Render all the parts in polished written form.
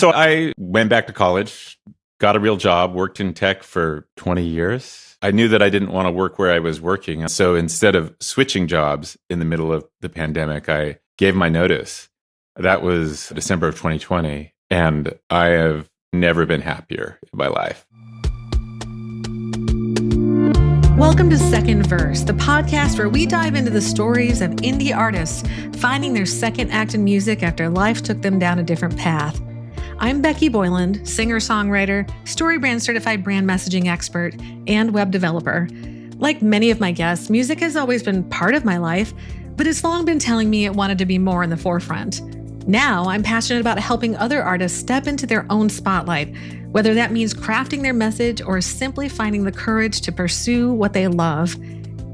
So I went back to college, got a real job, worked in tech for 20 years. I knew that I didn't want to work where I was working. So instead of switching jobs in the middle of the pandemic, I gave my notice. That was December of 2020. And I have never been happier in my life. Welcome to Second Verse, the podcast where we dive into the stories of indie artists finding their second act in music after life took them down a different path. I'm Becky Boyland, singer-songwriter, StoryBrand certified brand messaging expert, and web developer. Like many of my guests, music has always been part of my life, but it's long been telling me it wanted to be more in the forefront. Now, I'm passionate about helping other artists step into their own spotlight, whether that means crafting their message or simply finding the courage to pursue what they love.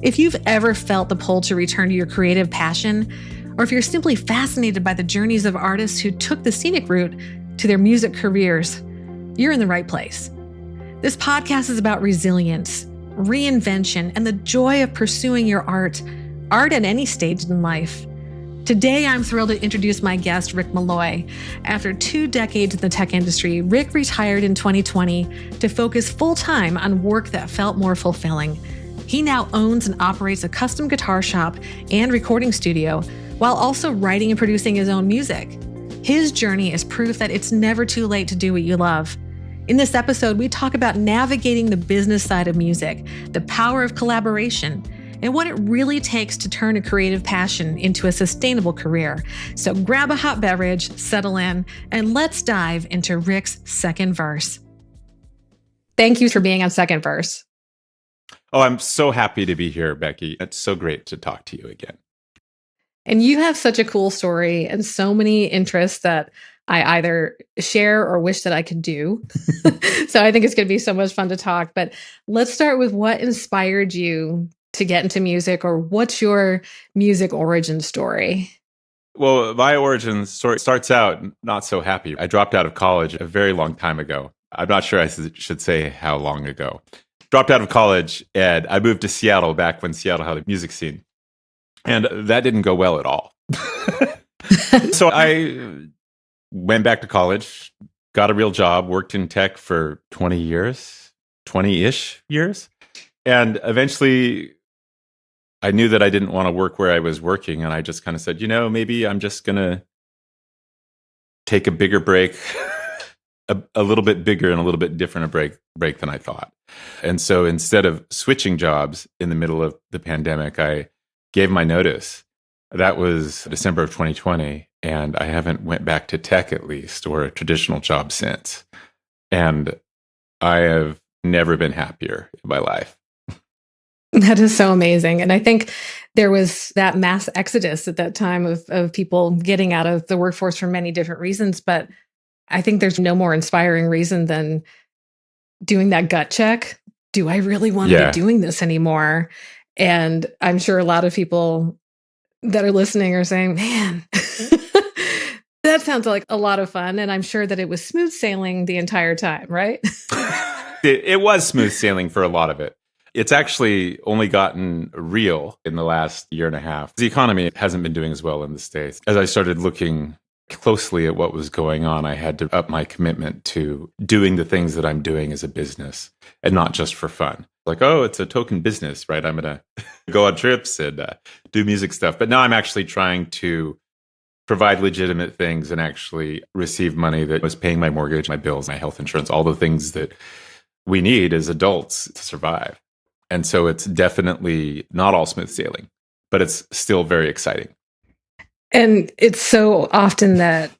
If you've ever felt the pull to return to your creative passion, or if you're simply fascinated by the journeys of artists who took the scenic route to their music careers, you're in the right place. This podcast is about resilience, reinvention, and the joy of pursuing your art at any stage in life. Today, I'm thrilled to introduce my guest, Rick Malloy. After 2 decades in the tech industry, Rick retired in 2020 to focus full-time on work that felt more fulfilling. He now owns and operates a custom guitar shop and recording studio, while also writing and producing his own music. His journey is proof that it's never too late to do what you love. In this episode, we talk about navigating the business side of music, the power of collaboration, and what it really takes to turn a creative passion into a sustainable career. So grab a hot beverage, settle in, and let's dive into Rick's Second Verse. Thank you for being on Second Verse. Oh, I'm so happy to be here, Becky. It's so great to talk to you again. And you have such a cool story and so many interests that I either share or wish that I could do. So I think it's going to be so much fun to talk. But let's start with what inspired you to get into music, or what's your music origin story? Well, my origin story starts out not so happy. I dropped out of college a very long time ago. I'm not sure I should say how long ago. Dropped out of college and I moved to Seattle back when Seattle had a music scene. And that didn't go well at all. So I went back to college, got a real job, worked in tech for 20-ish years. And eventually I knew that I didn't want to work where I was working. And I just kind of said, maybe I'm just going to take a bigger break, a little bit bigger and a little bit different a break than I thought. And so instead of switching jobs in the middle of the pandemic, I gave my notice. That was December of 2020. And I haven't went back to tech, at least, or a traditional job since. And I have never been happier in my life. That is so amazing. And I think there was that mass exodus at that time of people getting out of the workforce for many different reasons. But I think there's no more inspiring reason than doing that gut check. Do I really want to be doing this anymore? And I'm sure a lot of people that are listening are saying, man, that sounds like a lot of fun. And I'm sure that it was smooth sailing the entire time, right? It was smooth sailing for a lot of it. It's actually only gotten real in the last year and a half. The economy hasn't been doing as well in the States. As I started looking closely at what was going on, I had to up my commitment to doing the things that I'm doing as a business and not just for fun. Like, it's a token business, right? I'm going to go on trips and do music stuff. But now I'm actually trying to provide legitimate things and actually receive money that was paying my mortgage, my bills, my health insurance, all the things that we need as adults to survive. And so it's definitely not all smooth sailing, but it's still very exciting. And it's so often that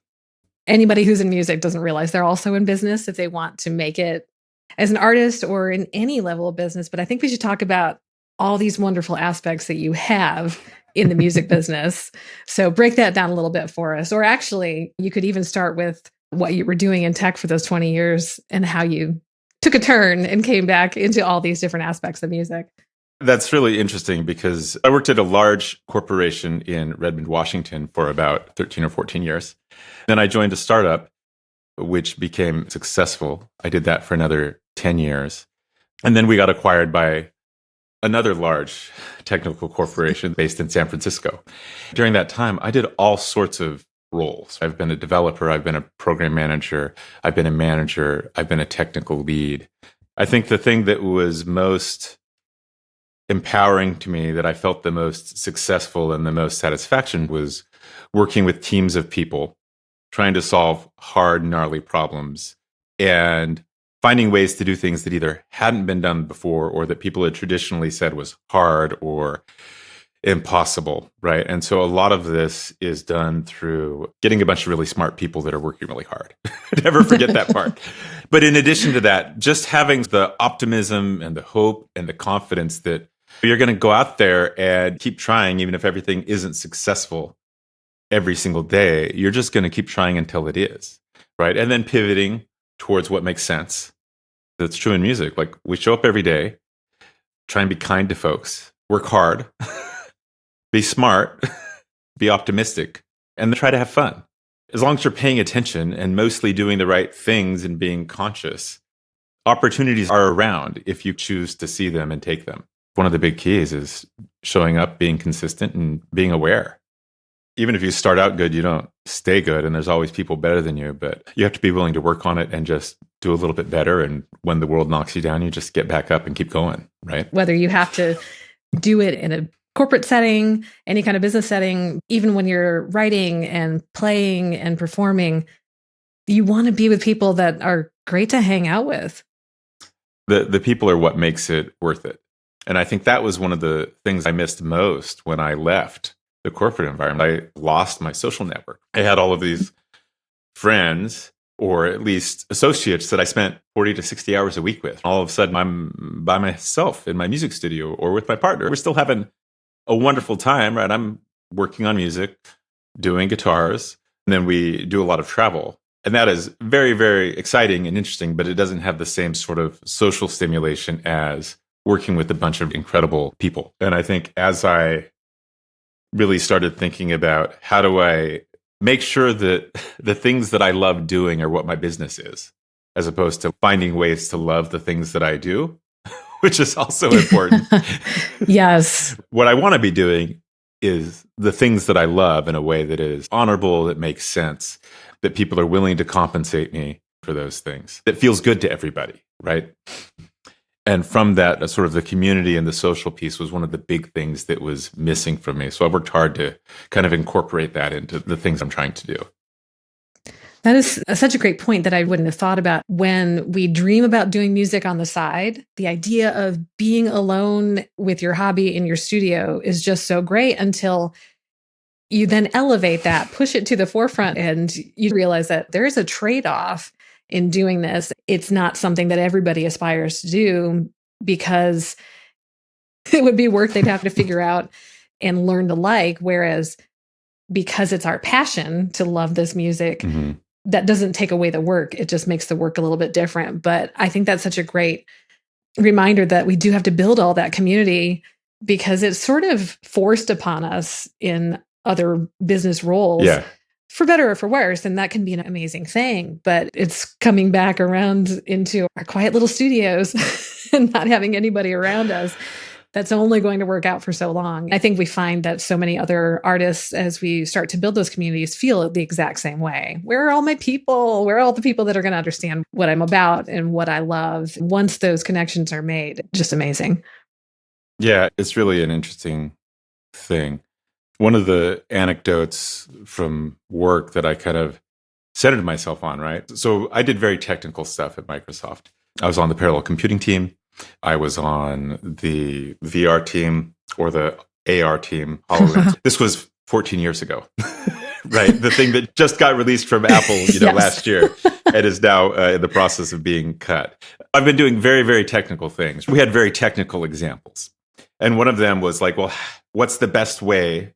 anybody who's in music doesn't realize they're also in business if they want to make it as an artist or in any level of business. But I think we should talk about all these wonderful aspects that you have in the music business. So break that down a little bit for us. Or actually, you could even start with what you were doing in tech for those 20 years and how you took a turn and came back into all these different aspects of music. That's really interesting because I worked at a large corporation in Redmond, Washington for about 13 or 14 years. Then I joined a startup, which became successful. I did that for another 10 years. And then we got acquired by another large technical corporation based in San Francisco. During that time, I did all sorts of roles. I've been a developer, I've been a program manager, I've been a manager, I've been a technical lead. I think the thing that was most empowering to me, that I felt the most successful and the most satisfaction, was working with teams of people, trying to solve hard, gnarly problems and finding ways to do things that either hadn't been done before or that people had traditionally said was hard or impossible, right? And so a lot of this is done through getting a bunch of really smart people that are working really hard. Never forget that part. But in addition to that, just having the optimism and the hope and the confidence that you're going to go out there and keep trying, even if everything isn't successful every single day. You're just going to keep trying until it is, right? And then pivoting towards what makes sense. That's true in music. Like, we show up every day, try and be kind to folks, work hard, be smart, be optimistic, and try to have fun. As long as you're paying attention and mostly doing the right things and being conscious, opportunities are around if you choose to see them and take them. One of the big keys is showing up, being consistent, and being aware. Even if you start out good, you don't stay good, and there's always people better than you, but you have to be willing to work on it and just do a little bit better. And when the world knocks you down, you just get back up and keep going, right? Whether you have to do it in a corporate setting, any kind of business setting, even when you're writing and playing and performing, you want to be with people that are great to hang out with. The people are what makes it worth it. And I think that was one of the things I missed most when I left the corporate environment. I lost my social network. I had all of these friends, or at least associates, that I spent 40 to 60 hours a week with. All of a sudden, I'm by myself in my music studio or with my partner. We're still having a wonderful time, right? I'm working on music, doing guitars, and then we do a lot of travel. And that is very, very exciting and interesting, but it doesn't have the same sort of social stimulation as working with a bunch of incredible people. And I think as I really started thinking about how do I make sure that the things that I love doing are what my business is, as opposed to finding ways to love the things that I do, which is also important. Yes. What I want to be doing is the things that I love in a way that is honorable, that makes sense, that people are willing to compensate me for those things, that feels good to everybody, right? And from that, sort of the community and the social piece was one of the big things that was missing from me. So I worked hard to kind of incorporate that into the things I'm trying to do. That is such a great point that I wouldn't have thought about. When we dream about doing music on the side, the idea of being alone with your hobby in your studio is just so great until you then elevate that, push it to the forefront, and you realize that there is a trade-off in doing this. It's not something that everybody aspires to do, because it would be work they'd have to figure out and learn to like. Whereas because it's our passion to love this music, that doesn't take away the work. It just makes the work a little bit different. But I think that's such a great reminder that we do have to build all that community, because it's sort of forced upon us in other business roles. Yeah. For better or for worse. And that can be an amazing thing, but it's coming back around into our quiet little studios and not having anybody around us. That's only going to work out for so long. I think we find that so many other artists, as we start to build those communities, feel the exact same way. Where are all my people? Where are all the people that are going to understand what I'm about and what I love? Once those connections are made, just amazing. Yeah, it's really an interesting thing. One of the anecdotes from work that I kind of centered myself on, right? So I did very technical stuff at Microsoft. I was on the parallel computing team. I was on the VR team, or the AR team, HoloLens. This was 14 years ago, right? The thing that just got released from Apple, Yes. last year, and is now in the process of being cut. I've been doing very, very technical things. We had very technical examples. And one of them was like, well, what's the best way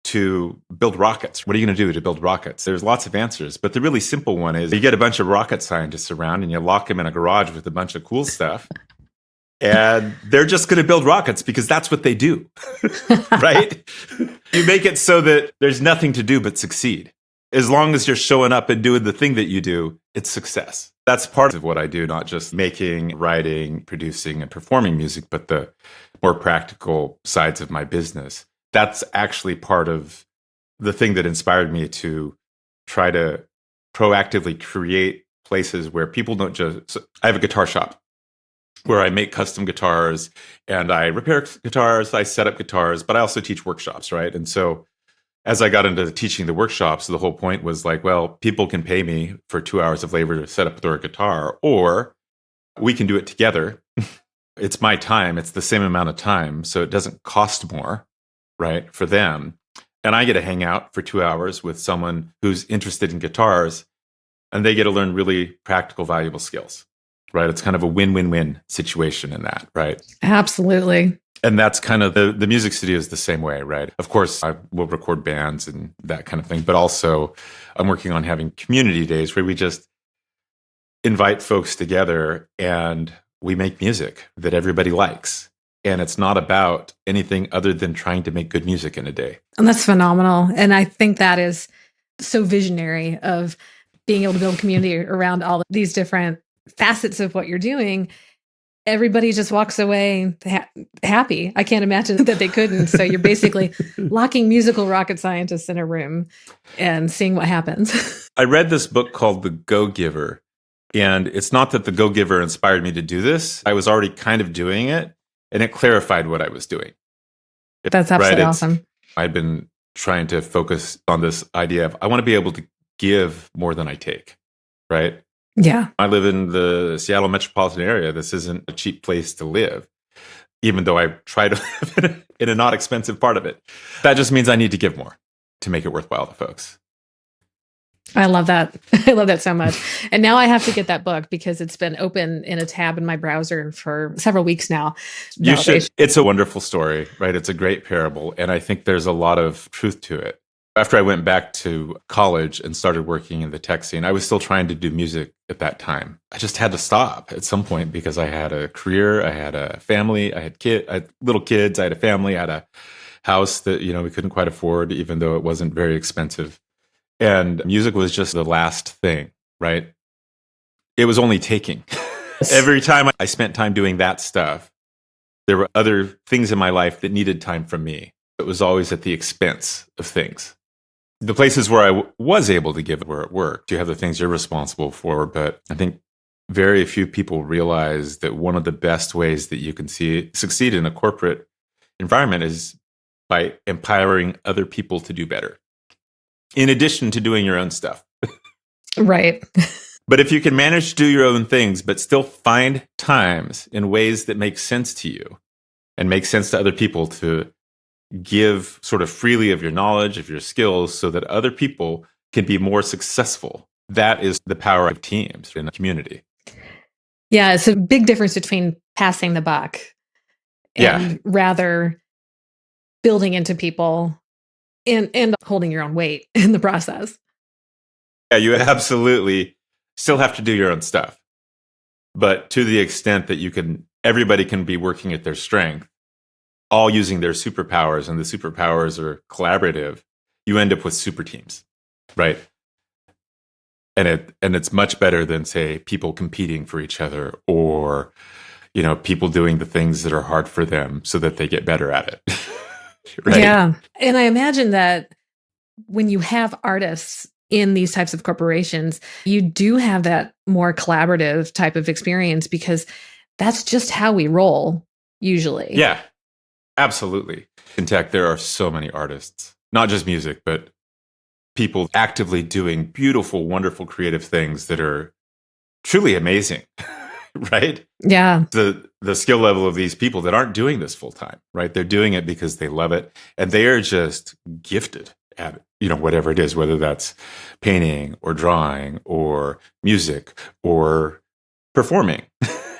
to build rockets? What are you going to do to build rockets? There's lots of answers, but the really simple one is you get a bunch of rocket scientists around and you lock them in a garage with a bunch of cool stuff, and they're just going to build rockets because that's what they do, right? You make it so that there's nothing to do but succeed. As long as you're showing up and doing the thing that you do, it's success. That's part of what I do, not just making, writing, producing, and performing music, but the more practical sides of my business. That's actually part of the thing that inspired me to try to proactively create places where people don't just. So I have a guitar shop where I make custom guitars and I repair guitars, I set up guitars, but I also teach workshops, right? And so as I got into teaching the workshops, the whole point was like, well, people can pay me for 2 hours of labor to set up their guitar, or we can do it together. It's my time. It's the same amount of time. So it doesn't cost more, right, for them. And I get to hang out for 2 hours with someone who's interested in guitars, and they get to learn really practical, valuable skills, right? It's kind of a win-win-win situation in that, right? Absolutely. And that's kind of the music studio is the same way, right? Of course, I will record bands and that kind of thing, but also I'm working on having community days where we just invite folks together and we make music that everybody likes. And it's not about anything other than trying to make good music in a day. And that's phenomenal. And I think that is so visionary of being able to build community around all of these different facets of what you're doing. Everybody just walks away happy. I can't imagine that they couldn't. So you're basically locking musical rocket scientists in a room and seeing what happens. I read this book called The Go-Giver. And it's not that The Go-Giver inspired me to do this. I was already kind of doing it, and it clarified what I was doing. That's absolutely awesome. I'd been trying to focus on this idea of I want to be able to give more than I take, right? Yeah. I live in the Seattle metropolitan area. This isn't a cheap place to live, even though I try to live in a not expensive part of it. That just means I need to give more to make it worthwhile to folks. I love that. I love that so much. And now I have to get that book because it's been open in a tab in my browser for several weeks now. You should. It's a wonderful story, right? It's a great parable. And I think there's a lot of truth to it. After I went back to college and started working in the tech scene, I was still trying to do music at that time. I just had to stop at some point because I had a career, I had a family, I had little kids, I had a family, I had a house that, we couldn't quite afford, even though it wasn't very expensive. And music was just the last thing, right? It was only taking. Every time I spent time doing that stuff, there were other things in my life that needed time from me. It was always at the expense of things. The places where I was able to give were at work. You have the things you're responsible for, but I think very few people realize that one of the best ways that you can succeed in a corporate environment is by empowering other people to do better, in addition to doing your own stuff. Right. But if you can manage to do your own things, but still find times in ways that make sense to you and make sense to other people to give sort of freely of your knowledge, of your skills, so that other people can be more successful. That is the power of teams in a community. Yeah, it's a big difference between passing the buck and rather building into people and holding your own weight in the process. Yeah, you absolutely still have to do your own stuff. But to the extent that everybody can be working at their strength, all using their superpowers, and the superpowers are collaborative, you end up with super teams, right? And it's much better than, say, people competing for each other, or people doing the things that are hard for them so that they get better at it. Right? Yeah. And I imagine that when you have artists in these types of corporations, you do have that more collaborative type of experience because that's just how we roll usually. Yeah. Absolutely. In tech, there are so many artists, not just music, but people actively doing beautiful, wonderful, creative things that are truly amazing, right? Yeah. The skill level of these people that aren't doing this full time, right? They're doing it because they love it, and they are just gifted at whatever it is, whether that's painting or drawing or music or performing,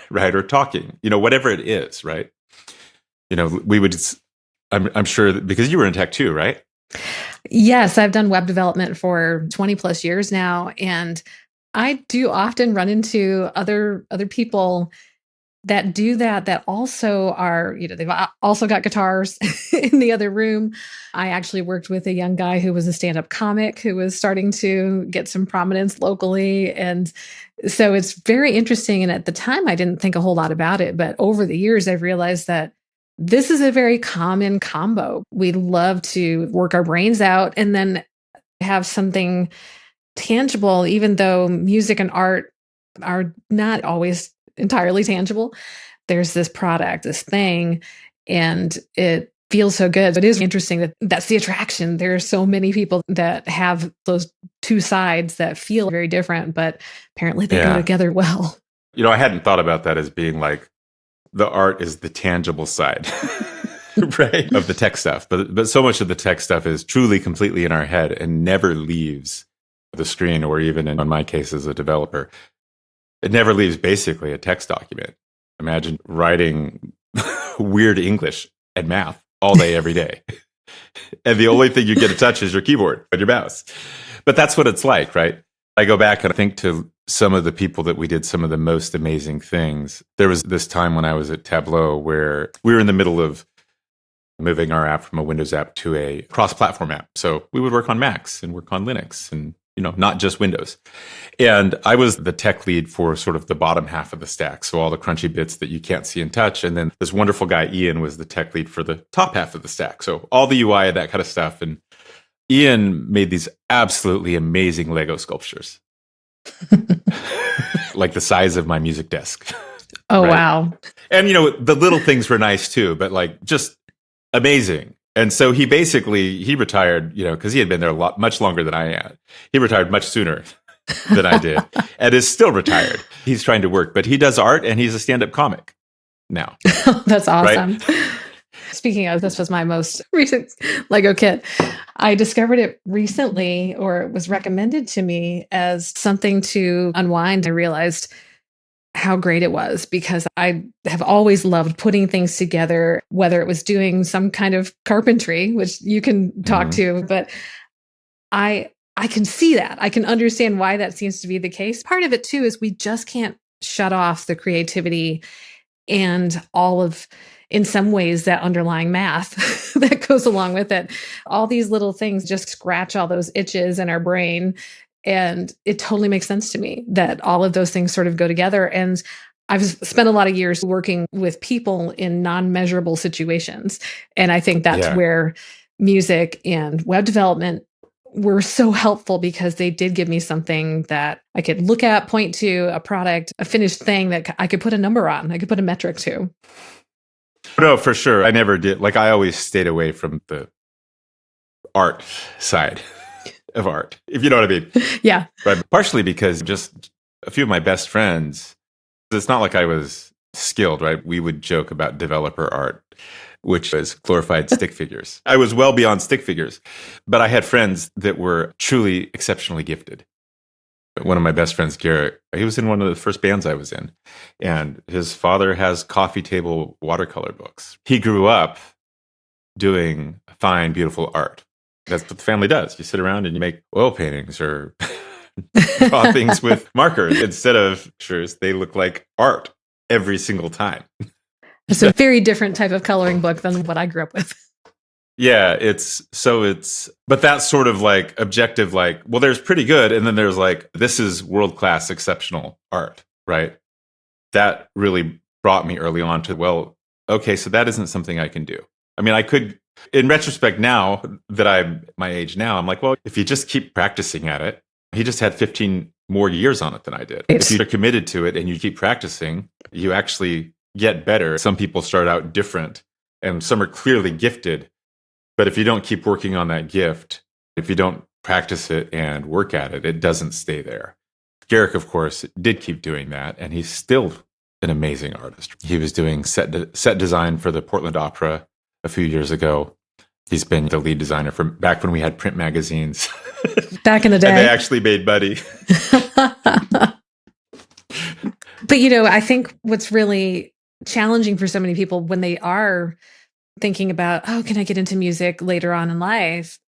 right? Or talking, whatever it is, right? I'm sure that because you were in tech too, right? Yes, I've done web development for 20 plus years now. And I do often run into other people that do that also are, they've also got guitars in the other room. I actually worked with a young guy who was a stand-up comic who was starting to get some prominence locally. And so it's very interesting. And at the time, I didn't think a whole lot about it. But over the years, I've realized that this is a very common combo. We love to work our brains out and then have something tangible, even though music and art are not always entirely tangible. There's this product, this thing, and it feels so good. It is interesting that that's the attraction. There are so many people that have those two sides that feel very different, but apparently they go together well. I hadn't thought about that as being like the art is the tangible side, right, of the tech stuff. But so much of the tech stuff is truly completely in our head and never leaves the screen, or even in my case as a developer, it never leaves basically a text document. Imagine writing weird English and math all day, every day. And the only thing you get to touch is your keyboard and your mouse. But that's what it's like, right? I go back and I think to some of the people that we did some of the most amazing things. There was this time when I was at Tableau where we were in the middle of moving our app from a Windows app to a cross-platform app. So we would work on Macs and work on Linux and, not just Windows. And I was the tech lead for sort of the bottom half of the stack. So all the crunchy bits that you can't see and touch. And then this wonderful guy, Ian, was the tech lead for the top half of the stack. So all the UI and that kind of stuff. And Ian made these absolutely amazing Lego sculptures, like the size of my music desk. Oh, right? Wow. And, the little things were nice too, but like just amazing. And so he retired, because he had been there much longer than I had. He retired much sooner than I did and is still retired. He's trying to work, but he does art and he's a stand-up comic now. That's awesome. Right? Speaking of, this was my most recent Lego kit. I discovered it recently, or it was recommended to me as something to unwind. I realized how great it was because I have always loved putting things together, whether it was doing some kind of carpentry, which you can talk to, but I can see that. I can understand why that seems to be the case. Part of it too is we just can't shut off the creativity and all of, in some ways, that underlying math that goes along with it. All these little things just scratch all those itches in our brain. And it totally makes sense to me that all of those things sort of go together. And I've spent a lot of years working with people in non-measurable situations. And I think that's where music and web development were so helpful because they did give me something that I could look at, point to, a product, a finished thing that I could put a number on. I could put a metric to. No, for sure. I never did. Like I always stayed away from the art side of art, if you know what I mean. Yeah. Right. Partially because just a few of my best friends, it's not like I was skilled, right? We would joke about developer art, which was glorified stick figures. I was well beyond stick figures, but I had friends that were truly exceptionally gifted. One of my best friends, Garrett, he was in one of the first bands I was in, and his father has coffee table watercolor books. He grew up doing fine, beautiful art. That's what the family does. You sit around and you make oil paintings or draw things with markers. Instead of pictures, they look like art every single time. It's a very different type of coloring book than what I grew up with. Yeah, but that's sort of like objective, like, well, there's pretty good. And then there's like, this is world-class, exceptional art, right? That really brought me early on to, well, okay, so that isn't something I can do. I mean, I could, in retrospect now that I'm my age now, I'm like, well, if you just keep practicing at it, he just had 15 more years on it than I did. If you're committed to it and you keep practicing, you actually get better. Some people start out different and some are clearly gifted. But if you don't keep working on that gift, if you don't practice it and work at it, it doesn't stay there. Garrick, of course, did keep doing that, and he's still an amazing artist. He was doing set design for the Portland Opera a few years ago. He's been the lead designer from back when we had print magazines. Back in the day. And they actually made money. But, I think what's really challenging for so many people when they are thinking about, oh, can I get into music later on in life?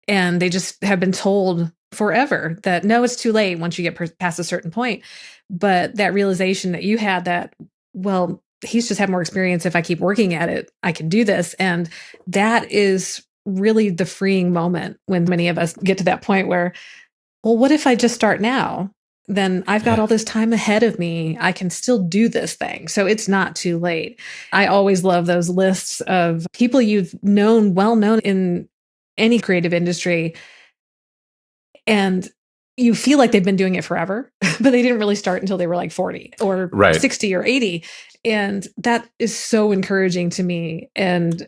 And they just have been told forever that, no, it's too late once you get past a certain point. But that realization that you had that, well, he's just had more experience. If I keep working at it, I can do this. And that is really the freeing moment when many of us get to that point where, well, what if I just start now? Then I've got all this time ahead of me. I can still do this thing. So it's not too late. I always love those lists of people you've known, well known in any creative industry. And you feel like they've been doing it forever, but they didn't really start until they were like 40 or 60 or 80. And that is so encouraging to me. And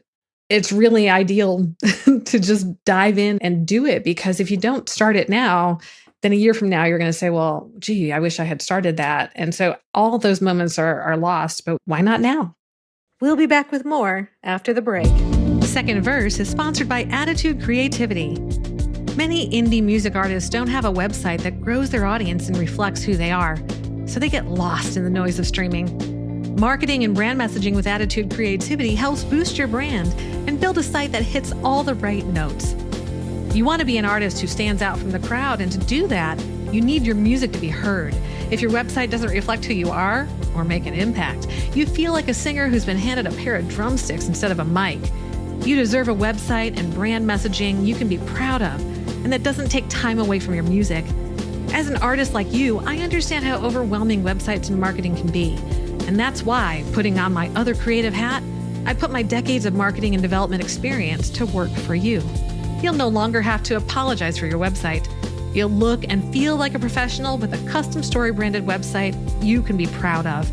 it's really ideal to just dive in and do it, because if you don't start it now, then a year from now, you're going to say, well, gee, I wish I had started that. And so all those moments are lost, but why not now? We'll be back with more after the break. Second Verse is sponsored by Attitude Creativity. Many indie music artists don't have a website that grows their audience and reflects who they are, so they get lost in the noise of streaming. Marketing and brand messaging with Attitude Creativity helps boost your brand and build a site that hits all the right notes. You want to be an artist who stands out from the crowd, and to do that, you need your music to be heard. If your website doesn't reflect who you are or make an impact, you feel like a singer who's been handed a pair of drumsticks instead of a mic. You deserve a website and brand messaging you can be proud of, and that doesn't take time away from your music. As an artist like you, I understand how overwhelming websites and marketing can be. And that's why, putting on my other creative hat, I put my decades of marketing and development experience to work for you. You'll no longer have to apologize for your website. You'll look and feel like a professional with a custom story branded website you can be proud of.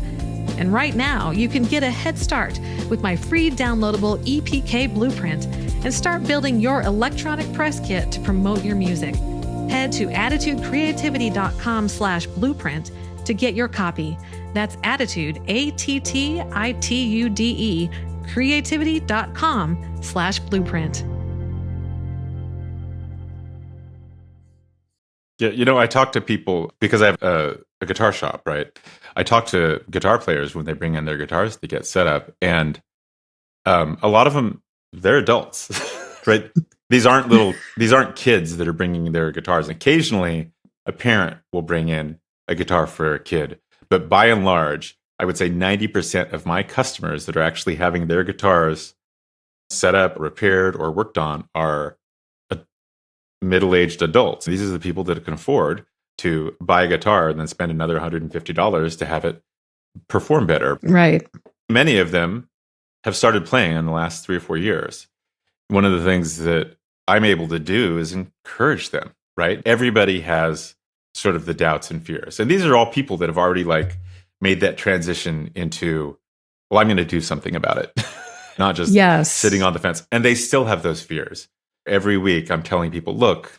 And right now, you can get a head start with my free downloadable EPK Blueprint and start building your electronic press kit to promote your music. Head to attitudecreativity.com/blueprint to get your copy. That's Attitude, ATTITUDE, creativity.com/blueprint. Yeah, I talk to people because I have a guitar shop, right? I talk to guitar players when they bring in their guitars to get set up, and a lot of them, they're adults, right? These aren't kids that are bringing their guitars. Occasionally, a parent will bring in a guitar for a kid, but by and large, I would say 90% of my customers that are actually having their guitars set up, repaired, or worked on are middle-aged adults. These are the people that can afford to buy a guitar and then spend another $150 to have it perform better. Right. Many of them have started playing in the last 3 or 4 years. One of the things that I'm able to do is encourage them, right? Everybody has sort of the doubts and fears. And these are all people that have already made that transition into, well, I'm going to do something about it, not just sitting on the fence. And they still have those fears. Every week, I'm telling people, look,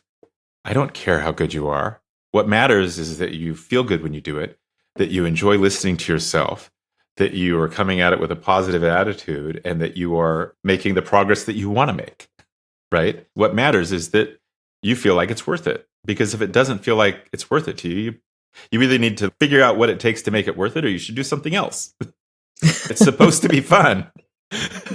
I don't care how good you are. What matters is that you feel good when you do it, that you enjoy listening to yourself, that you are coming at it with a positive attitude, and that you are making the progress that you want to make, right? What matters is that you feel like it's worth it. Because if it doesn't feel like it's worth it to you, you either need to figure out what it takes to make it worth it, or you should do something else. It's supposed to be fun.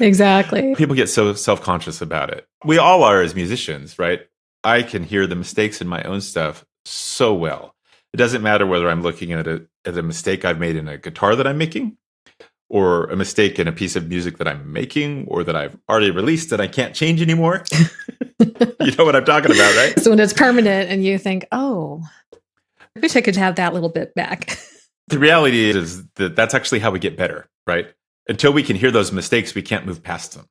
Exactly. People get so self-conscious about it. We all are as musicians, right? I can hear the mistakes in my own stuff so well. It doesn't matter whether I'm looking at a mistake I've made in a guitar that I'm making, or a mistake in a piece of music that I'm making, or that I've already released that I can't change anymore. You know what I'm talking about, right? So when it's permanent and you think, oh, I wish I could have that little bit back. The reality is that that's actually how we get better, right? Until we can hear those mistakes, we can't move past them.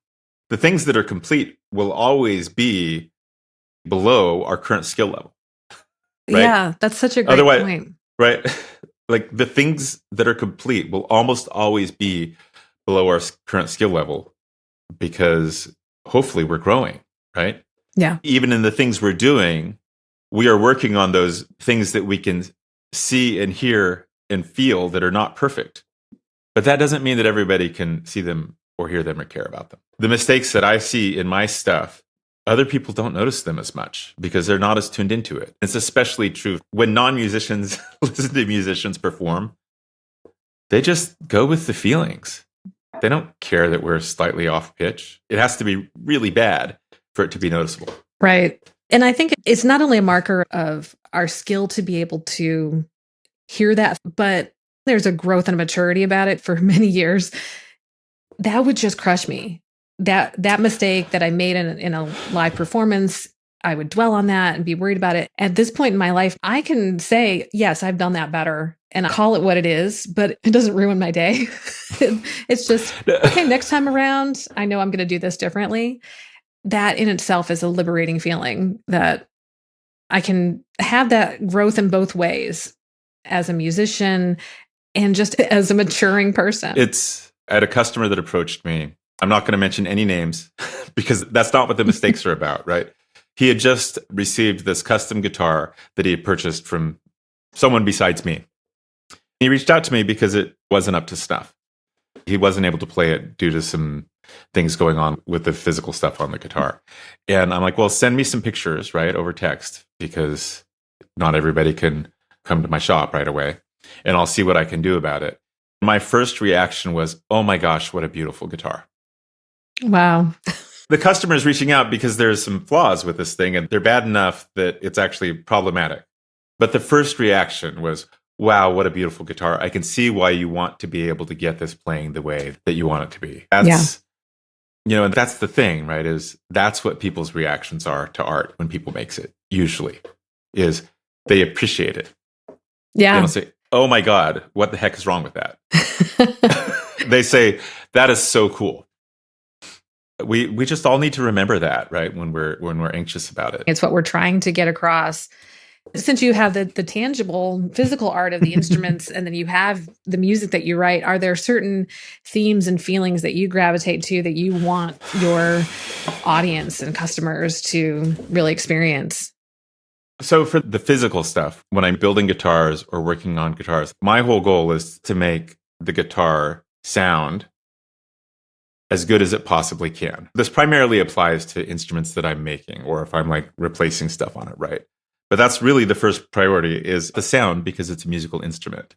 The things that are complete will always be below our current skill level. Right? Yeah, that's such a great point. Right? The things that are complete will almost always be below our current skill level, because hopefully we're growing, right? Yeah. Even in the things we're doing, we are working on those things that we can see and hear and feel that are not perfect. But that doesn't mean that everybody can see them or hear them or care about them. The mistakes that I see in my stuff, other people don't notice them as much because they're not as tuned into it. It's especially true when non-musicians listen to musicians perform. They just go with the feelings. They don't care that we're slightly off pitch. It has to be really bad for it to be noticeable. Right. And I think it's not only a marker of our skill to be able to hear that, but there's a growth and a maturity about it. For many years, that would just crush me. That mistake that I made in a live performance, I would dwell on that and be worried about it. At this point in my life, I can say, yes, I've done that better and call it what it is, but it doesn't ruin my day. It's just, okay, next time around, I know I'm going to do this differently. That in itself is a liberating feeling that I can have that growth in both ways as a musician and just as a maturing person. I had a customer that approached me. I'm not going to mention any names because that's not what the mistakes are about, right? He had just received this custom guitar that he had purchased from someone besides me. He reached out to me because it wasn't up to snuff. He wasn't able to play it due to some things going on with the physical stuff on the guitar. And I'm like, well, send me some pictures, right, over text, because not everybody can come to my shop right away, and I'll see what I can do about it. My first reaction was, oh my gosh, what a beautiful guitar. Wow. The customer is reaching out because there's some flaws with this thing, and they're bad enough that it's actually problematic. But the first reaction was, wow, what a beautiful guitar. I can see why you want to be able to get this playing the way that you want it to be. That's, and that's the thing, right? Is that's what people's reactions are to art when people makes it, usually, is they appreciate it. Yeah. They don't say, oh my God, what the heck is wrong with that? They say, that is so cool. We just all need to remember that, right? When we're anxious about it. It's what we're trying to get across. Since you have the tangible physical art of the instruments and then you have the music that you write, are there certain themes and feelings that you gravitate to that you want your audience and customers to really experience? So for the physical stuff, when I'm building guitars or working on guitars, my whole goal is to make the guitar sound as good as it possibly can. This primarily applies to instruments that I'm making or if I'm like replacing stuff on it, right? But that's really the first priority is the sound because it's a musical instrument,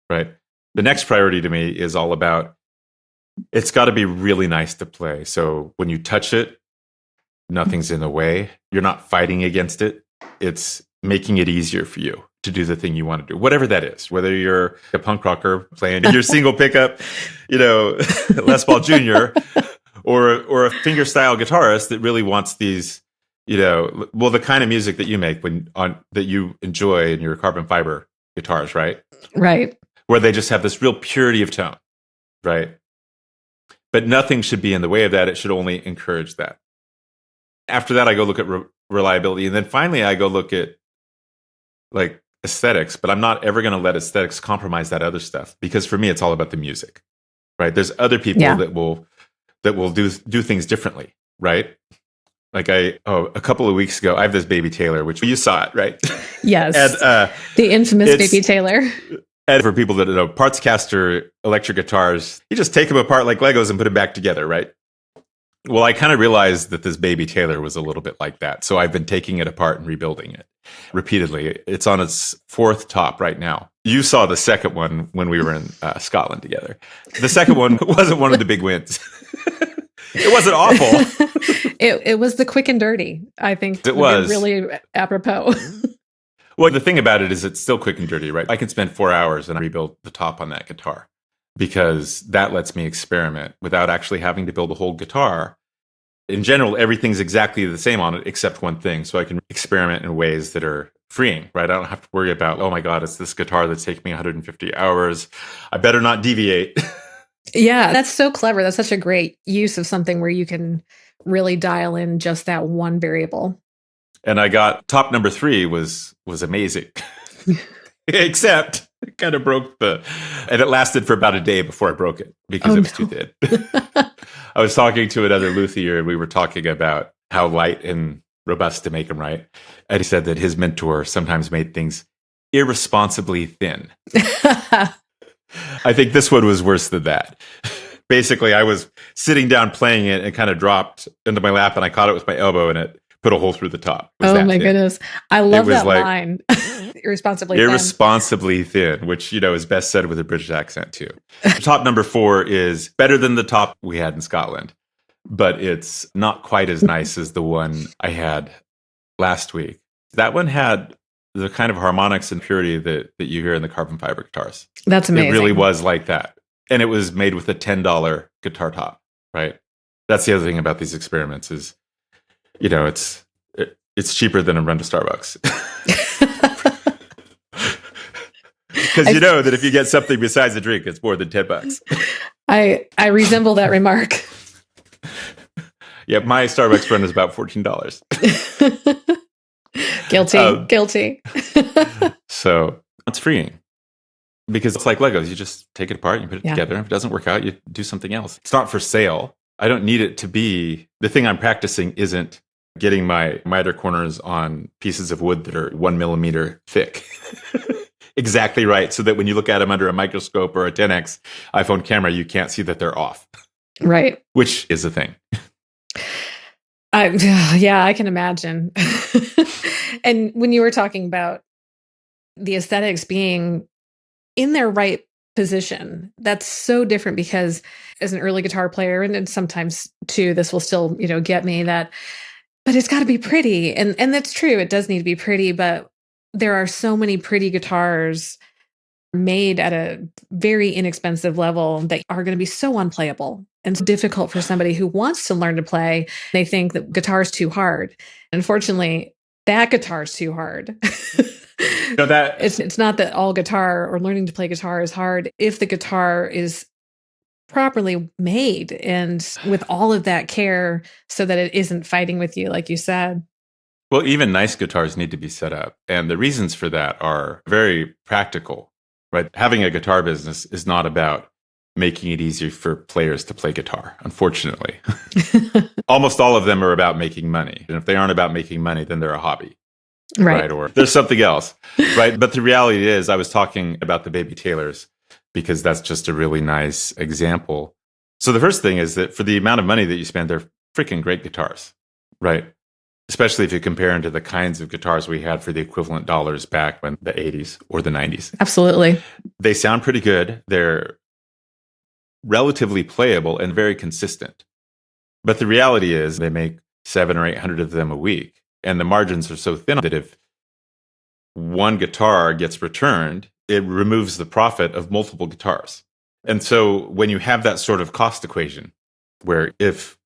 right? The next priority to me is all about, it's got to be really nice to play. So when you touch it, nothing's in the way. You're not fighting against it. It's making it easier for you to do the thing you want to do, whatever that is, whether you're a punk rocker playing your single pickup, Les Paul Jr., or a fingerstyle guitarist that really wants these, the kind of music that you make that you enjoy in your carbon fiber guitars, right? Right. Where they just have this real purity of tone, right? But nothing should be in the way of that. It should only encourage that. After that, I go look at reliability. And then finally, I go look at like aesthetics, but I'm not ever going to let aesthetics compromise that other stuff because for me, it's all about the music, right? There's other people that will do things differently, right? Like a couple of weeks ago, I have this Baby Taylor, which you saw it, right? Yes. And, the infamous Baby Taylor. And for people that know, Partscaster electric guitars, you just take them apart like Legos and put them back together, right? Well, I kind of realized that this Baby Taylor was a little bit like that. So I've been taking it apart and rebuilding it repeatedly. It's on its fourth top right now. You saw the second one when we were in Scotland together. The second one wasn't one of the big wins. It wasn't awful. It was the quick and dirty, I think. It was. Really apropos. Well, the thing about it is it's still quick and dirty, right? I can spend 4 hours and rebuild the top on that guitar because that lets me experiment without actually having to build a whole guitar. In general, everything's exactly the same on it except one thing. So I can experiment in ways that are freeing, right? I don't have to worry about, oh my God, it's this guitar that's taking me 150 hours. I better not deviate. Yeah, that's so clever. That's such a great use of something where you can really dial in just that one variable. And I got top number 3 was amazing. Except it kind of broke and it lasted for about a day before I broke it because it was too thin. I was talking to another luthier and we were talking about how light and robust to make them, right? And he said that his mentor sometimes made things irresponsibly thin. I think this one was worse than that. Basically, I was sitting down playing it and kind of dropped into my lap and I caught it with my elbow and it put a hole through the top. Oh my goodness. I love that line. Irresponsibly thin, which, is best said with a British accent too. Top number 4 is better than the top we had in Scotland, but it's not quite as nice as the one I had last week. That one had the kind of harmonics and purity that you hear in the carbon fiber guitars. That's amazing. It really was like that. And it was made with a $10 guitar top, right? That's the other thing about these experiments is, it's cheaper than a run to Starbucks. Because you know that if you get something besides a drink, it's more than $10. I resemble that remark. Yeah, my Starbucks run is about $14. Guilty. So it's freeing because it's like Legos. You just take it apart, you put it together. If it doesn't work out, you do something else. It's not for sale. I don't need it to be, the thing I'm practicing isn't getting my miter corners on pieces of wood that are 1 millimeter thick. Exactly right. So that when you look at them under a microscope or a 10x iPhone camera, you can't see that they're off. Right. Which is a thing. I can imagine. And when you were talking about the aesthetics being in their right position, that's so different because as an early guitar player, and sometimes too, this will still, get me that, but it's got to be pretty. And that's true. It does need to be pretty, but there are so many pretty guitars made at a very inexpensive level that are going to be so unplayable and so difficult for somebody who wants to learn to play. They think that guitar is too hard. Unfortunately, that guitar is too hard. It's not that all guitar or learning to play guitar is hard if the guitar is properly made and with all of that care so that it isn't fighting with you, like you said. Well, even nice guitars need to be set up. And the reasons for that are very practical, right? Having a guitar business is not about making it easier for players to play guitar, unfortunately. Almost all of them are about making money. And if they aren't about making money, then they're a hobby. Right. Or there's something else. Right. But the reality is, I was talking about the Baby Taylors because that's just a really nice example. So the first thing is that for the amount of money that you spend, they're freaking great guitars. Right. Especially if you compare them to the kinds of guitars we had for the equivalent dollars back in the 80s or the 90s. Absolutely. They sound pretty good. They're relatively playable and very consistent. But the reality is they make 700 or 800 of them a week. And the margins are so thin that if one guitar gets returned, it removes the profit of multiple guitars. And so when you have that sort of cost equation, where if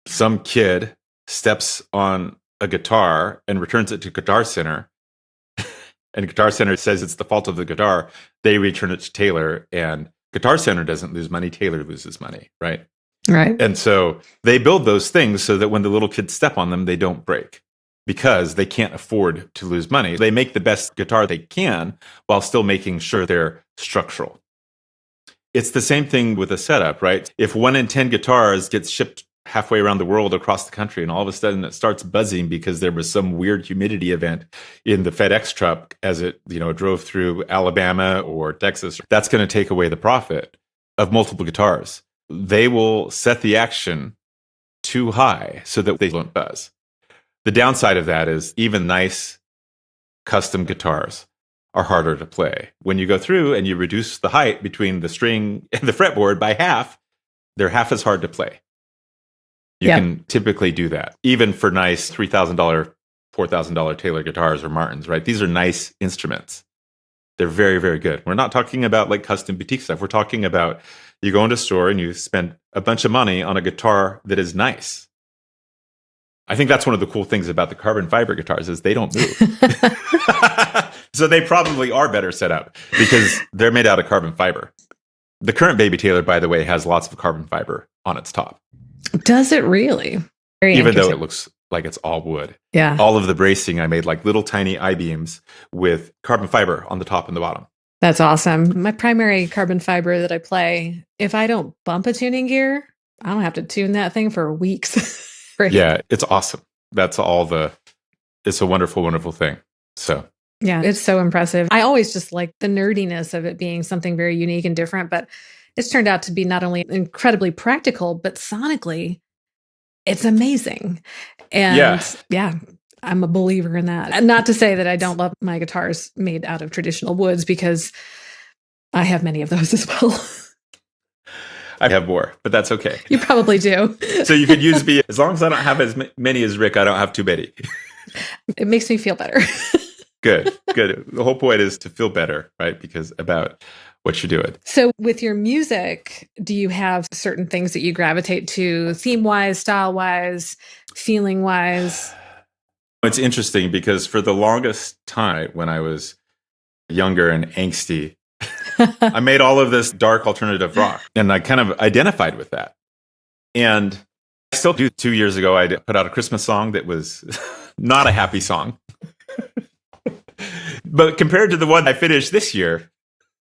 some kid steps on a guitar and returns it to Guitar Center, and Guitar Center says it's the fault of the guitar, they return it to Taylor, and Guitar Center doesn't lose money, Taylor loses money, right? Right. And so they build those things so that when the little kids step on them, they don't break because they can't afford to lose money. They make the best guitar they can while still making sure they're structural. It's the same thing with a setup, right? If 1 in 10 guitars gets shipped halfway around the world across the country and all of a sudden it starts buzzing because there was some weird humidity event in the FedEx truck as it, drove through Alabama or Texas, that's going to take away the profit of multiple guitars. They will set the action too high so that they don't buzz. The downside of that is even nice custom guitars are harder to play. When you go through and you reduce the height between the string and the fretboard by half, they're half as hard to play. You can typically do that, even for nice $3,000, $4,000 Taylor guitars or Martins, right? These are nice instruments. They're very, very good. We're not talking about like custom boutique stuff. We're talking about you go into a store and you spend a bunch of money on a guitar that is nice. I think that's one of the cool things about the carbon fiber guitars is they don't move. So they probably are better set up because they're made out of carbon fiber. The current Baby Taylor, by the way, has lots of carbon fiber on its top. Does it really? Even though it looks like it's all wood. Yeah. All of the bracing I made like little tiny I-beams with carbon fiber on the top and the bottom. That's awesome. My primary carbon fiber that I play, if I don't bump a tuning gear, I don't have to tune that thing for weeks. Right. Yeah, it's awesome. It's a wonderful, wonderful thing. So yeah, it's so impressive. I always just like the nerdiness of it being something very unique and different, but it's turned out to be not only incredibly practical, but sonically, it's amazing. And yeah, I'm a believer in that. And not to say that I don't love my guitars made out of traditional woods, because I have many of those as well. I have more, but that's okay. You probably do. So you could use me, as long as I don't have as many as Rick, I don't have too many. It makes me feel better. Good. The whole point is to feel better, right? Because about what you're doing. So with your music, do you have certain things that you gravitate to theme-wise, style-wise, feeling-wise? It's interesting because for the longest time when I was younger and angsty, I made all of this dark alternative rock, and I kind of identified with that. And I still do. 2 years ago, I put out a Christmas song that was Not a happy song. But compared to the one I finished this year,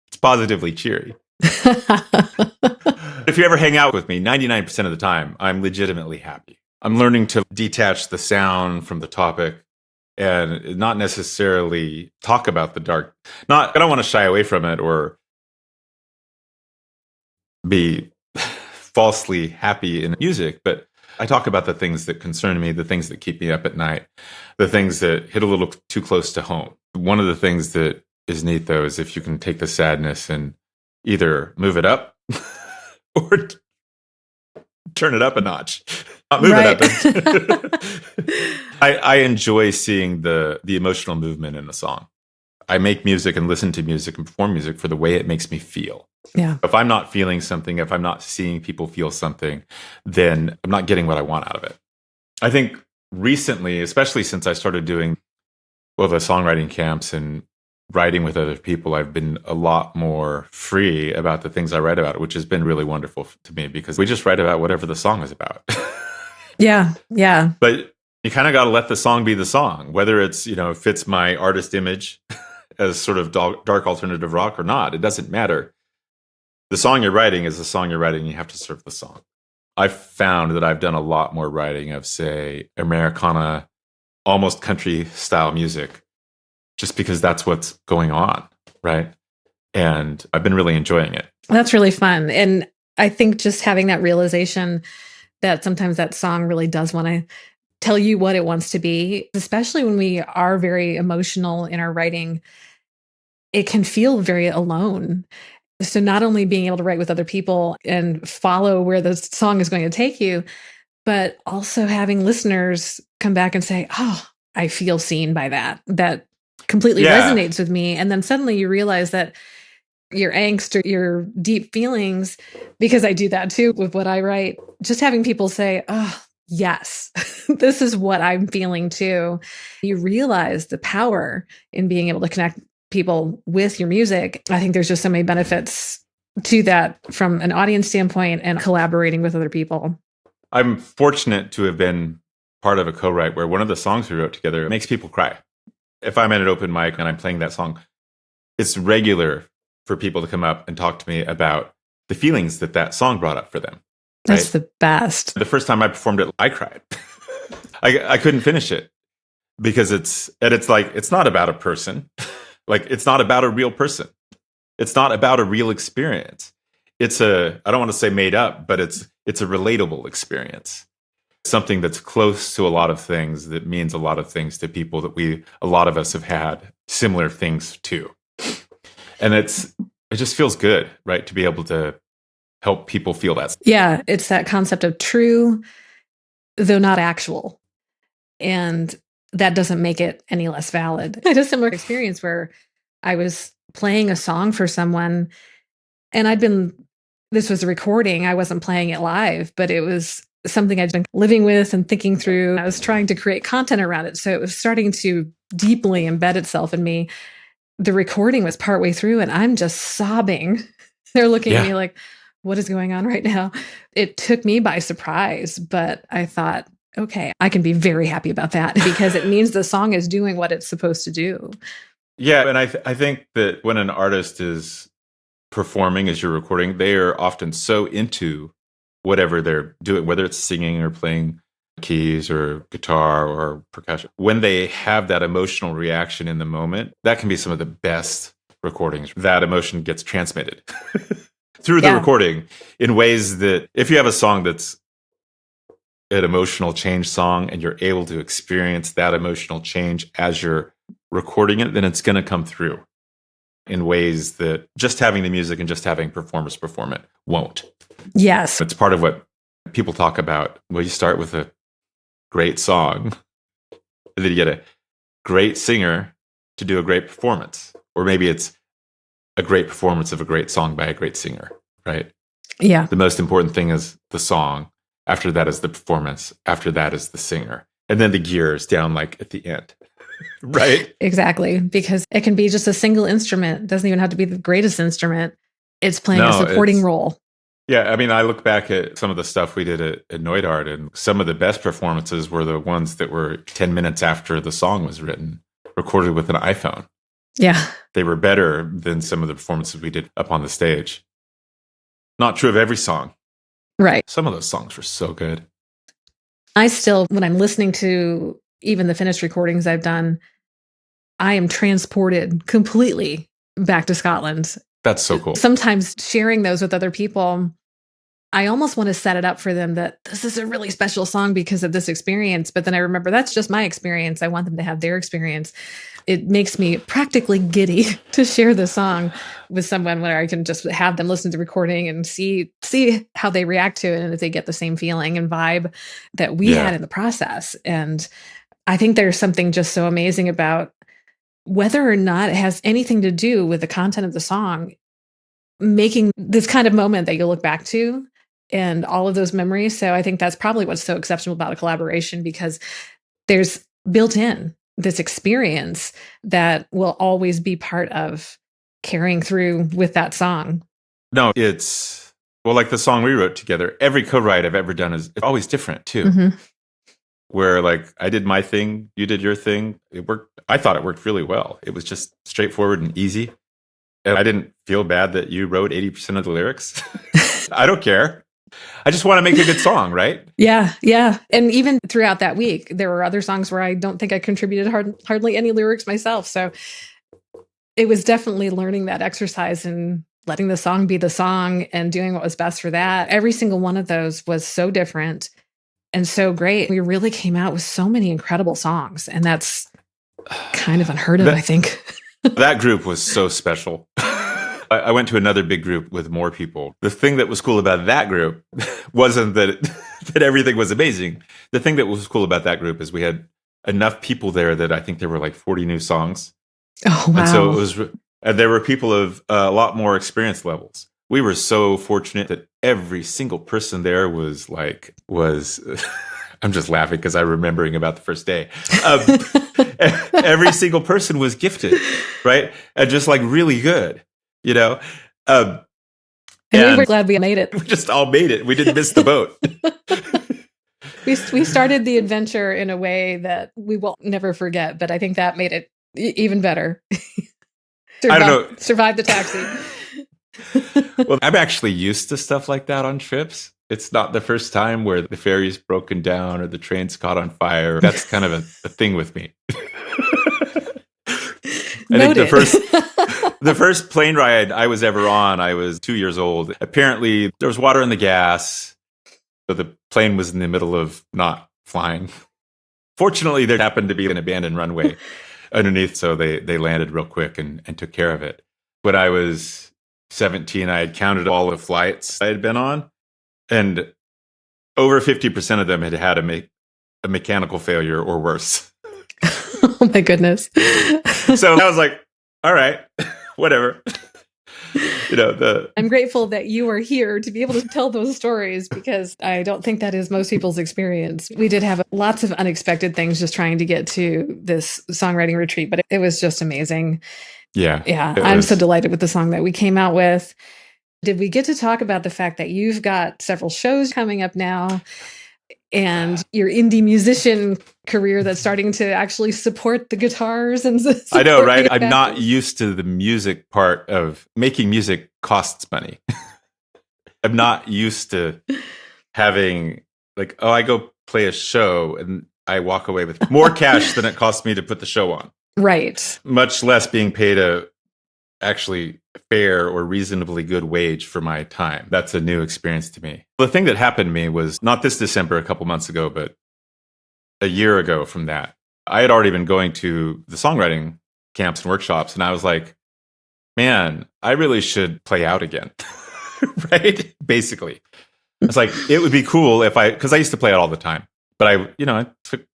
it's positively cheery. If you ever hang out with me, 99% of the time, I'm legitimately happy. I'm learning to detach the sound from the topic and not necessarily talk about the dark. I don't want to shy away from it or be falsely happy in music, but I talk about the things that concern me, the things that keep me up at night, the things that hit a little too close to home. One of the things that is neat, though, is if you can take the sadness and either move it up or turn it up a notch. Not move it up. I enjoy seeing the emotional movement in a song. I make music and listen to music and perform music for the way it makes me feel. Yeah. If I'm not feeling something, if I'm not seeing people feel something, then I'm not getting what I want out of it. I think recently, especially since I started doing the songwriting camps and writing with other people, I've been a lot more free about the things I write about, which has been really wonderful to me because we just write about whatever the song is about. Yeah. But you kind of got to let the song be the song, whether it's, fits my artist image as sort of dark alternative rock or not. It doesn't matter. The song you're writing is the song you're writing. You have to serve the song. I've found that I've done a lot more writing of, say, Americana, almost country style music, just because that's what's going on, right? And I've been really enjoying it. That's really fun. And I think just having that realization that sometimes that song really does want to tell you what it wants to be, especially when we are very emotional in our writing, it can feel very alone. So not only being able to write with other people and follow where the song is going to take you, but also having listeners come back and say, oh, I feel seen by that. That completely resonates with me. And then suddenly you realize that your angst or your deep feelings, because I do that too with what I write, just having people say, oh, yes, this is what I'm feeling too. You realize the power in being able to connect people with your music. I think there's just so many benefits to that from an audience standpoint and collaborating with other people. I'm fortunate to have been part of a co-write where one of the songs we wrote together makes people cry. If I'm at an open mic and I'm playing that song, it's regular for people to come up and talk to me about the feelings that song brought up for them. Right? That's the best. The first time I performed it, I cried. I couldn't finish it because it's not about a person. Like, it's not about a real person. It's not about a real experience. I don't want to say made up, but it's a relatable experience. Something that's close to a lot of things, that means a lot of things to people that a lot of us have had similar things to. And it just feels good, right? To be able to help people feel that. Yeah. It's that concept of true, though not actual. And that doesn't make it any less valid. I had a similar experience where I was playing a song for someone and this was a recording. I wasn't playing it live, but it was something I'd been living with and thinking through. I was trying to create content around it. So it was starting to deeply embed itself in me. The recording was partway through and I'm just sobbing. They're looking at me like, what is going on right now? It took me by surprise, but I thought, okay, I can be very happy about that because it means the song is doing what it's supposed to do. Yeah. And I think that when an artist is performing as you're recording, they are often so into whatever they're doing, whether it's singing or playing keys or guitar or percussion. When they have that emotional reaction in the moment, that can be some of the best recordings. That emotion gets transmitted through the recording in ways that if you have a song that's an emotional change song and you're able to experience that emotional change as you're recording it, then it's going to come through in ways that just having the music and just having performers perform it won't. Yes. It's part of what people talk about. Well, you start with a great song, and then you get a great singer to do a great performance. Or maybe it's a great performance of a great song by a great singer, right? Yeah. The most important thing is the song. After that is the performance. After that is the singer. And then the gears down like at the end. Right? Exactly. Because it can be just a single instrument. It doesn't even have to be the greatest instrument. It's playing a supporting role. Yeah, I mean, I look back at some of the stuff we did at Neudart, and some of the best performances were the ones that were 10 minutes after the song was written, recorded with an iPhone. Yeah. They were better than some of the performances we did up on the stage. Not true of every song. Right. Some of those songs were so good. I still, when I'm listening to even the finished recordings I've done, I am transported completely back to Scotland. That's so cool. Sometimes sharing those with other people, I almost want to set it up for them that this is a really special song because of this experience. But then I remember that's just my experience. I want them to have their experience. It makes me practically giddy to share the song with someone where I can just have them listen to the recording and see how they react to it and if they get the same feeling and vibe that we had in the process. And I think there's something just so amazing about whether or not it has anything to do with the content of the song, making this kind of moment that you'll look back to and all of those memories. So I think that's probably what's so exceptional about a collaboration, because there's built in this experience that will always be part of carrying through with that song. No, it's, well, like the song we wrote together, every co-write I've ever done is always different too. Mm-hmm. Where like I did my thing, you did your thing. It worked. I thought it worked really well. It was just straightforward and easy. And I didn't feel bad that you wrote 80% of the lyrics. I don't care. I just want to make a good song, right? Yeah, yeah. And even throughout that week, there were other songs where I don't think I contributed hardly any lyrics myself. So it was definitely learning that exercise and letting the song be the song and doing what was best for that. Every single one of those was so different and so great. We really came out with so many incredible songs, and that's kind of unheard of, I think. That group was so special. I went to another big group with more people. The thing that was cool about that group wasn't that everything was amazing. The thing that was cool about that group is we had enough people there that I think there were like 40 new songs. Oh, wow. And so it was, and there were people of a lot more experience levels. We were so fortunate that every single person there was I'm just laughing because I'm remembering about the first day. Every single person was gifted, right? And just like really good, you know? And we were glad we made it. We just all made it. We didn't miss the boat. We started the adventure in a way that we will never forget, but I think that made it even better. I don't know. Survive the taxi. Well, I'm actually used to stuff like that on trips. It's not the first time where the ferry's broken down or the train's caught on fire. That's kind of a thing with me. I think the first plane ride I was ever on, I was 2 years old. Apparently, there was water in the gas, so the plane was in the middle of not flying. Fortunately, there happened to be an abandoned runway underneath, so they landed real quick and took care of it. When I was 17, I had counted all the flights I had been on, and over 50% of them had a mechanical failure or worse. Oh my goodness. So I was like, all right, whatever. I'm grateful that you are here to be able to tell those stories, because I don't think that is most people's experience. We did have lots of unexpected things just trying to get to this songwriting retreat, but it was just amazing. Yeah. I'm so delighted with the song that we came out with. Did we get to talk about the fact that you've got several shows coming up now and your indie musician career that's starting to actually support the guitars? And I know, right? I'm not used to the music part of making music costs money. I'm not used to having like, oh, I go play a show and I walk away with more cash than it costs me to put the show on. Right. Much less being paid a actually fair or reasonably good wage for my time. That's a new experience to me. The thing that happened to me was not this December, a couple months ago, but a year ago from that. I had already been going to the songwriting camps and workshops, and I was like, man, I really should play out again. Right? Basically. I was like, it would be cool if because I used to play out all the time, but I took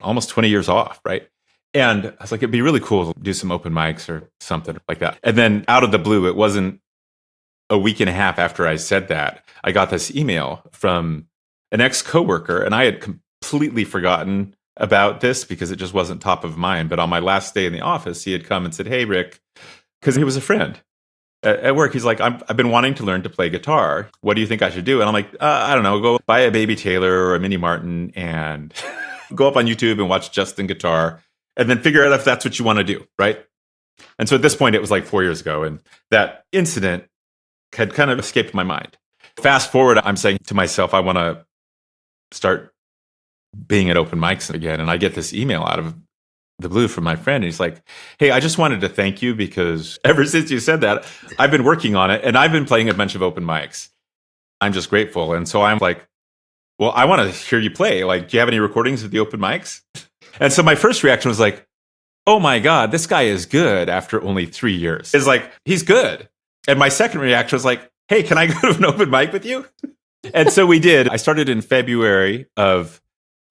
almost 20 years off, right? And I was like, it'd be really cool to do some open mics or something like that. And then out of the blue, it wasn't a week and a half after I said that, I got this email from an ex-coworker, and I had completely forgotten about this because it just wasn't top of mind. But on my last day in the office, he had come and said, hey, Rick, because he was a friend. at work, he's like, I've been wanting to learn to play guitar. What do you think I should do? And I'm like, I don't know, go buy a Baby Taylor or a Mini Martin and go up on YouTube and watch Justin Guitar and then figure out if that's what you want to do, right? And so at this point, it was like 4 years ago. And that incident had kind of escaped my mind. Fast forward, I'm saying to myself, I want to start being at open mics again. And I get this email out of the blue from my friend. And he's like, hey, I just wanted to thank you because ever since you said that, I've been working on it and I've been playing a bunch of open mics. I'm just grateful. And so I'm like, well, I want to hear you play. Like, do you have any recordings of the open mics? And so my first reaction was like, oh my God, this guy is good after only 3 years. It's like, he's good. And my second reaction was like, hey, can I go to an open mic with you? And so we did. I started in February of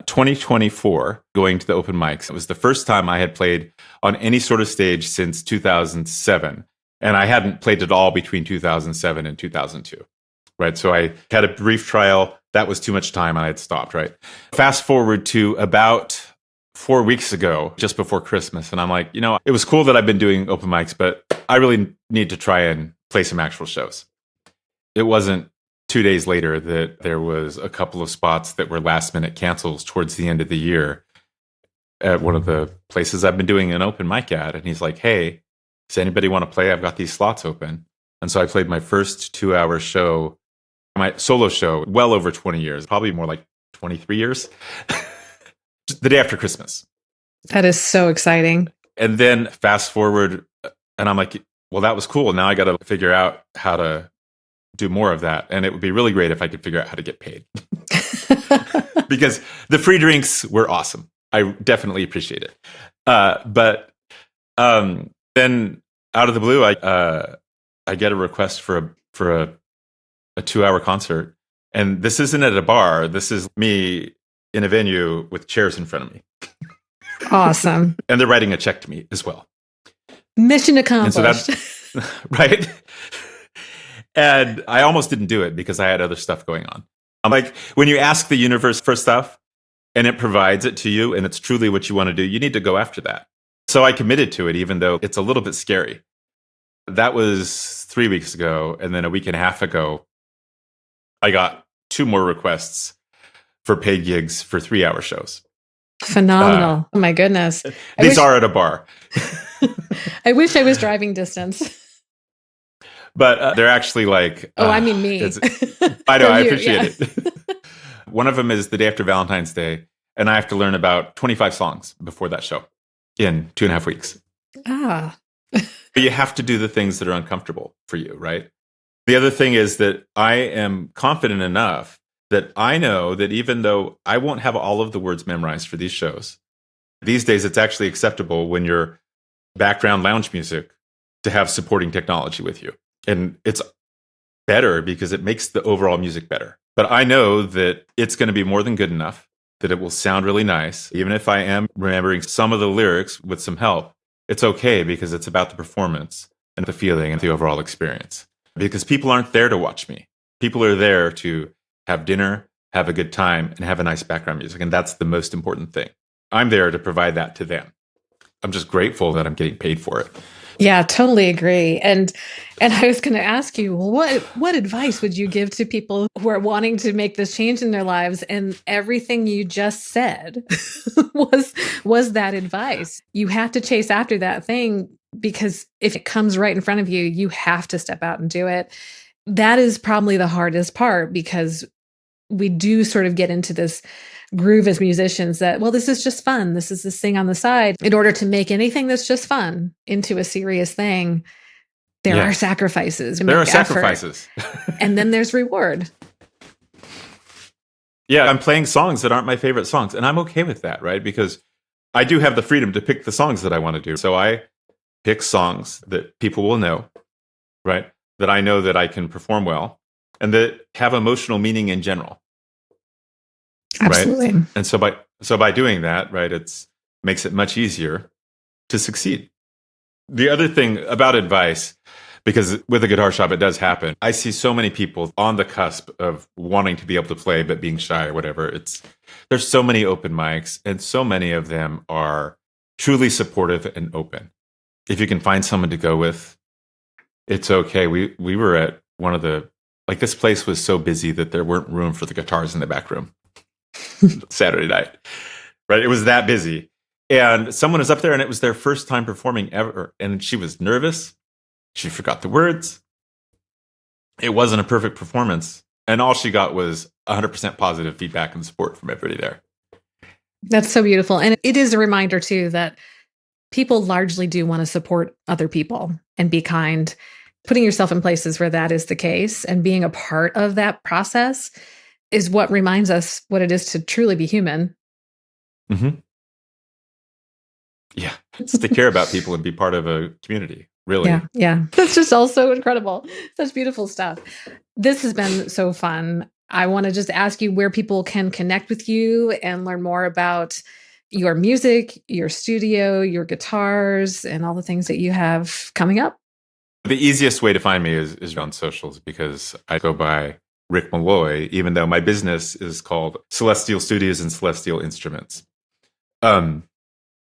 2024 going to the open mics. It was the first time I had played on any sort of stage since 2007. And I hadn't played at all between 2007 and 2002. Right. So I had a brief trial. That was too much time and I had stopped. Right. Fast forward to about 4 weeks ago, just before Christmas. And I'm like, it was cool that I've been doing open mics, but I really need to try and play some actual shows. It wasn't 2 days later that there was a couple of spots that were last minute cancels towards the end of the year at one of the places I've been doing an open mic at. And he's like, hey, does anybody want to play? I've got these slots open. And so I played my first 2-hour show, my solo show, well over 20 years, probably more like 23 years, the day after Christmas. That is so exciting. And then fast forward, and I'm like, well, that was cool. Now I got to figure out how to do more of that. And it would be really great if I could figure out how to get paid. Because the free drinks were awesome. I definitely appreciate it. But then out of the blue, I get a request for a 2-hour concert. And this isn't at a bar. This is me in a venue with chairs in front of me. Awesome. And they're writing a check to me as well. Mission accomplished. And so right. And I almost didn't do it because I had other stuff going on. I'm like, when you ask the universe for stuff and it provides it to you and it's truly what you want to do, you need to go after that. So I committed to it, even though it's a little bit scary. That was 3 weeks ago. And then a week and a half ago, I got 2 more requests for paid gigs for 3-hour shows. Phenomenal. Oh my goodness. These are at a bar. I wish I was driving distance. But they're actually like... I mean me. I know, I appreciate it. One of them is the day after Valentine's Day, and I have to learn about 25 songs before that show in 2.5 weeks. Ah. But you have to do the things that are uncomfortable for you, right? The other thing is that I am confident enough that I know that even though I won't have all of the words memorized for these shows, these days it's actually acceptable when you're background lounge music to have supporting technology with you. And it's better because it makes the overall music better. But I know that it's going to be more than good enough, that it will sound really nice. Even if I am remembering some of the lyrics with some help, it's okay because it's about the performance and the feeling and the overall experience. Because people aren't there to watch me. People are there to have dinner, have a good time, and have a nice background music. And that's the most important thing. I'm there to provide that to them. I'm just grateful that I'm getting paid for it. Yeah, totally agree. And I was going to ask you, what advice would you give to people who are wanting to make this change in their lives? And everything you just said was that advice. You have to chase after that thing because if it comes right in front of you, you have to step out and do it. That is probably the hardest part because we do sort of get into this groove as musicians that, well, this is just fun. This is this thing on the side. In order to make anything that's just fun into a serious thing, there are sacrifices. There are sacrifices. And then there's reward. Yeah, I'm playing songs that aren't my favorite songs. And I'm okay with that, right? Because I do have the freedom to pick the songs that I want to do. So I pick songs that people will know, right? That I know that I can perform well and that have emotional meaning in general. Absolutely. Right? And so by doing that, right, it makes it much easier to succeed. The other thing about advice, because with a guitar shop, it does happen. I see so many people on the cusp of wanting to be able to play, but being shy or whatever. There's so many open mics, and so many of them are truly supportive and open. If you can find someone to go with, It's okay. We were at one of the, like, this place was so busy that there weren't room for the guitars in the back room Saturday night. Right? It was that busy. And someone was up there and it was their first time performing ever. And she was nervous. She forgot the words. It wasn't a perfect performance. And all she got was 100% positive feedback and support from everybody there. That's so beautiful. And it is a reminder, too, that people largely do want to support other people and be kind. Putting yourself in places where that is the case and being a part of that process is what reminds us what it is to truly be human. Mm-hmm. Yeah. It's to care about people and be part of a community. Really. Yeah. That's just all so incredible. Such beautiful stuff. This has been so fun. I want to just ask you where people can connect with you and learn more about your music, your studio, your guitars, and all the things that you have coming up. The easiest way to find me is on socials, because I go by Rick Malloy, even though my business is called Celestial Studios and Celestial Instruments. And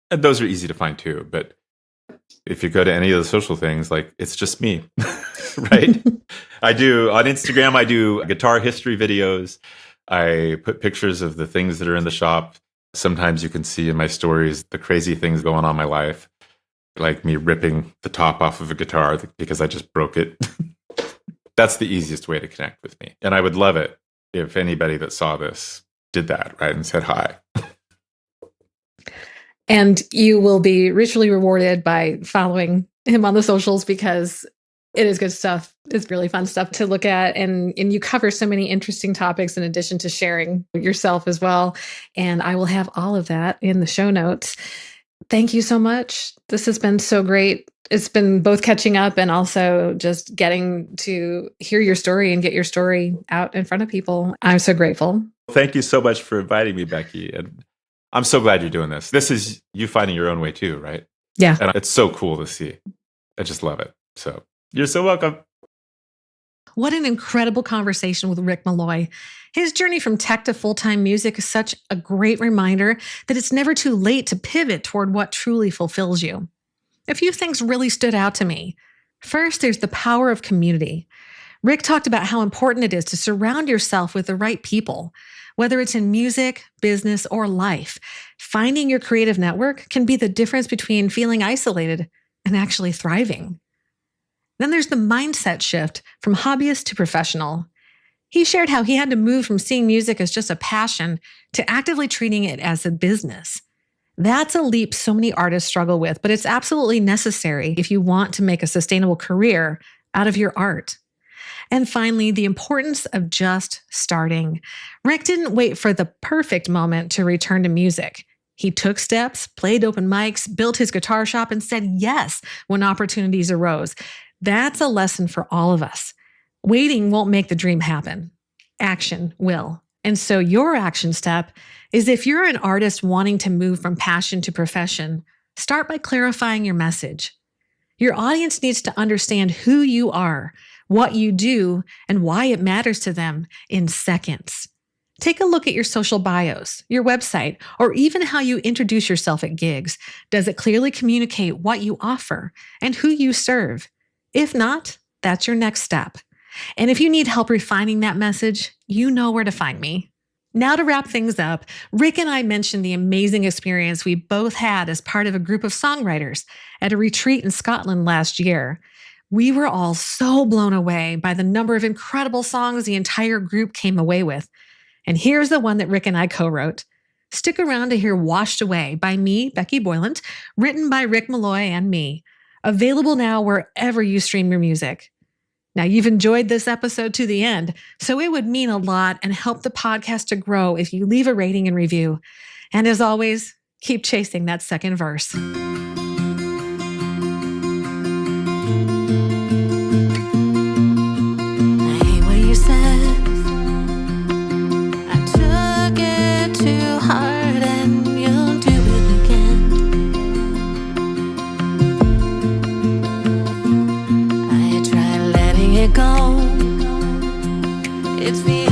those are easy to find too. But if you go to any of the social things, like, it's just me, right? I do on Instagram, I do guitar history videos. I put pictures of the things that are in the shop. Sometimes you can see in my stories the crazy things going on in my life, like me ripping the top off of a guitar because I just broke it. That's the easiest way to connect with me. And I would love it if anybody that saw this did that, right? And said hi. And you will be richly rewarded by following him on the socials, because it is good stuff. It's really fun stuff to look at. And you cover so many interesting topics in addition to sharing yourself as well. And I will have all of that in the show notes. Thank you so much. This has been so great. It's been both catching up and also just getting to hear your story and get your story out in front of people. I'm so grateful. Thank you so much for inviting me, Becky. And I'm so glad you're doing this. This is you finding your own way too, right? Yeah. And it's so cool to see. I just love it. So you're so welcome. What an incredible conversation with Rick Malloy. His journey from tech to full-time music is such a great reminder that it's never too late to pivot toward what truly fulfills you. A few things really stood out to me. First, there's the power of community. Rick talked about how important it is to surround yourself with the right people. Whether it's in music, business, or life, finding your creative network can be the difference between feeling isolated and actually thriving. Then there's the mindset shift from hobbyist to professional. He shared how he had to move from seeing music as just a passion to actively treating it as a business. That's a leap so many artists struggle with, but it's absolutely necessary if you want to make a sustainable career out of your art. And finally, the importance of just starting. Rick didn't wait for the perfect moment to return to music. He took steps, played open mics, built his guitar shop, and said yes when opportunities arose. That's a lesson for all of us. Waiting won't make the dream happen. Action will. And so your action step is, if you're an artist wanting to move from passion to profession, start by clarifying your message. Your audience needs to understand who you are, what you do, and why it matters to them in seconds. Take a look at your social bios, your website, or even how you introduce yourself at gigs. Does it clearly communicate what you offer and who you serve? If not, that's your next step. And if you need help refining that message, you know where to find me. Now, to wrap things up, Rick and I mentioned the amazing experience we both had as part of a group of songwriters at a retreat in Scotland last year. We were all so blown away by the number of incredible songs the entire group came away with. And here's the one that Rick and I co-wrote. Stick around to hear Washed Away by me, Becky Boylant, written by Rick Malloy and me. Available now wherever you stream your music. Now, you've enjoyed this episode to the end, so it would mean a lot and help the podcast to grow if you leave a rating and review. And as always, keep chasing that second verse. Hey, what you said, I took it too hard and you'll do it again. I tried letting it go. It's the